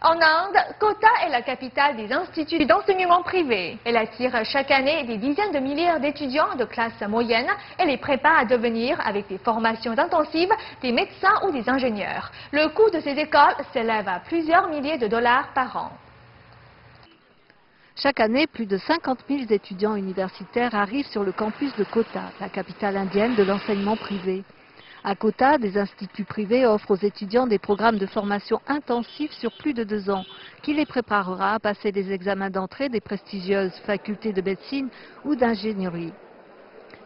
En Inde, Kota est la capitale des instituts d'enseignement privé. Elle attire chaque année des dizaines de milliers d'étudiants de classe moyenne et les prépare à devenir, avec des formations intensives, des médecins ou des ingénieurs. Le coût de ces écoles s'élève à plusieurs milliers de dollars par an. Chaque année, plus de 50 000 étudiants universitaires arrivent sur le campus de Kota, la capitale indienne de l'enseignement privé. À Kota, des instituts privés offrent aux étudiants des programmes de formation intensifs sur plus de 2 ans, qui les préparera à passer les examens d'entrée des prestigieuses facultés de médecine ou d'ingénierie.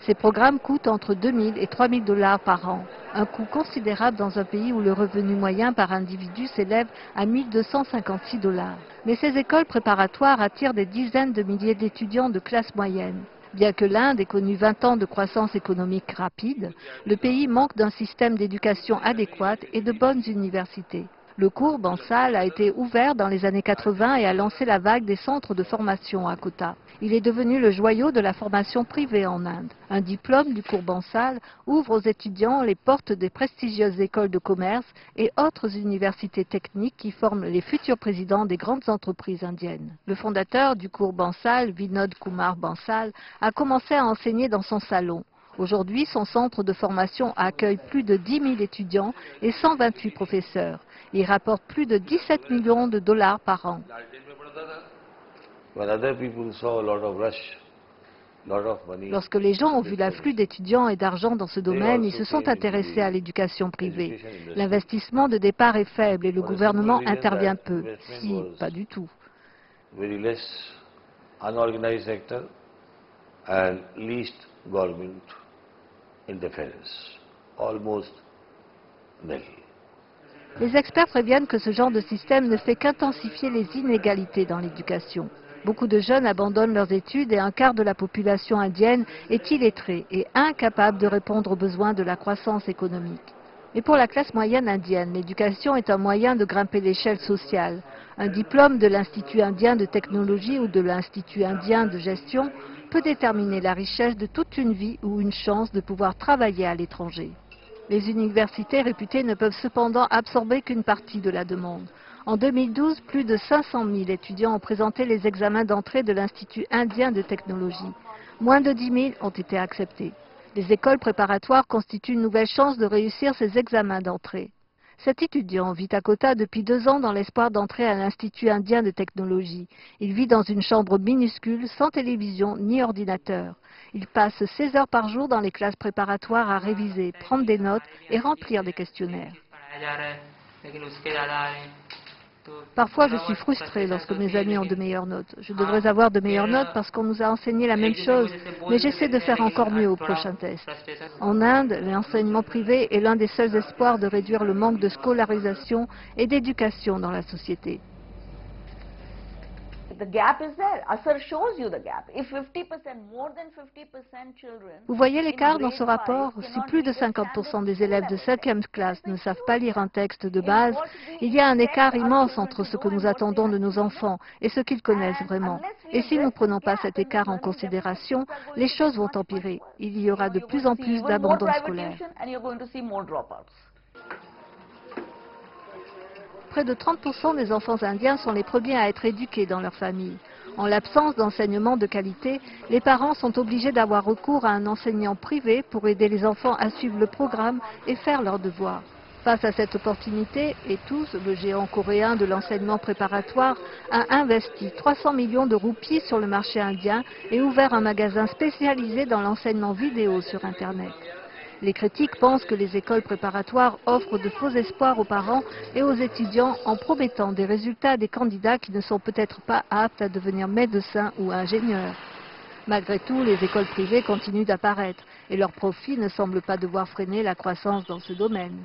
Ces programmes coûtent entre 2 000 et 3 000 dollars par an, un coût considérable dans un pays où le revenu moyen par individu s'élève à 1 256 dollars. Mais ces écoles préparatoires attirent des dizaines de milliers d'étudiants de classe moyenne. Bien que l'Inde ait connu 20 ans de croissance économique rapide, le pays manque d'un système d'éducation adéquat et de bonnes universités. Le cours Bansal a été ouvert dans les années 80 et a lancé la vague des centres de formation à Kota. Il est devenu le joyau de la formation privée en Inde. Un diplôme du cours Bansal ouvre aux étudiants les portes des prestigieuses écoles de commerce et autres universités techniques qui forment les futurs présidents des grandes entreprises indiennes. Le fondateur du cours Bansal, Vinod Kumar Bansal, a commencé à enseigner dans son salon. Aujourd'hui, son centre de formation accueille plus de 10 000 étudiants et 128 professeurs. Il rapporte plus de 17 millions de dollars par an. Lorsque les gens ont vu l'afflux d'étudiants et d'argent dans ce domaine, ils se sont intéressés à l'éducation privée. L'investissement de départ est faible et le gouvernement intervient peu, si pas du tout. Les experts préviennent que ce genre de système ne fait qu'intensifier les inégalités dans l'éducation. Beaucoup de jeunes abandonnent leurs études et un quart de la population indienne est illettrée et incapable de répondre aux besoins de la croissance économique. Et pour la classe moyenne indienne, l'éducation est un moyen de grimper l'échelle sociale. Un diplôme de l'Institut indien de technologie ou de l'Institut indien de gestion peut déterminer la richesse de toute une vie ou une chance de pouvoir travailler à l'étranger. Les universités réputées ne peuvent cependant absorber qu'une partie de la demande. En 2012, plus de 500 000 étudiants ont présenté les examens d'entrée de l'Institut indien de technologie. Moins de 10 000 ont été acceptés. Les écoles préparatoires constituent une nouvelle chance de réussir ces examens d'entrée. Cet étudiant vit à Kota depuis 2 ans dans l'espoir d'entrer à l'Institut indien de technologie. Il vit dans une chambre minuscule, sans télévision ni ordinateur. Il passe 16 heures par jour dans les classes préparatoires à réviser, prendre des notes et remplir des questionnaires. Parfois, je suis frustrée lorsque mes amis ont de meilleures notes. Je devrais avoir de meilleures notes parce qu'on nous a enseigné la même chose, mais j'essaie de faire encore mieux au prochain test. En Inde, l'enseignement privé est l'un des seuls espoirs de réduire le manque de scolarisation et d'éducation dans la société. Vous voyez l'écart dans ce rapport? Si plus de 50% des élèves de 7e classe ne savent pas lire un texte de base, il y a un écart immense entre ce que nous attendons de nos enfants et ce qu'ils connaissent vraiment. Et si nous ne prenons pas cet écart en considération, les choses vont empirer. Il y aura de plus en plus d'abandon scolaire. Près de 30% des enfants indiens sont les premiers à être éduqués dans leur famille. En l'absence d'enseignement de qualité, les parents sont obligés d'avoir recours à un enseignant privé pour aider les enfants à suivre le programme et faire leurs devoirs. Face à cette opportunité, ETUS, le géant coréen de l'enseignement préparatoire, a investi 300 millions de roupies sur le marché indien et ouvert un magasin spécialisé dans l'enseignement vidéo sur Internet. Les critiques pensent que les écoles préparatoires offrent de faux espoirs aux parents et aux étudiants en promettant des résultats à des candidats qui ne sont peut-être pas aptes à devenir médecins ou ingénieurs. Malgré tout, les écoles privées continuent d'apparaître et leurs profits ne semblent pas devoir freiner la croissance dans ce domaine.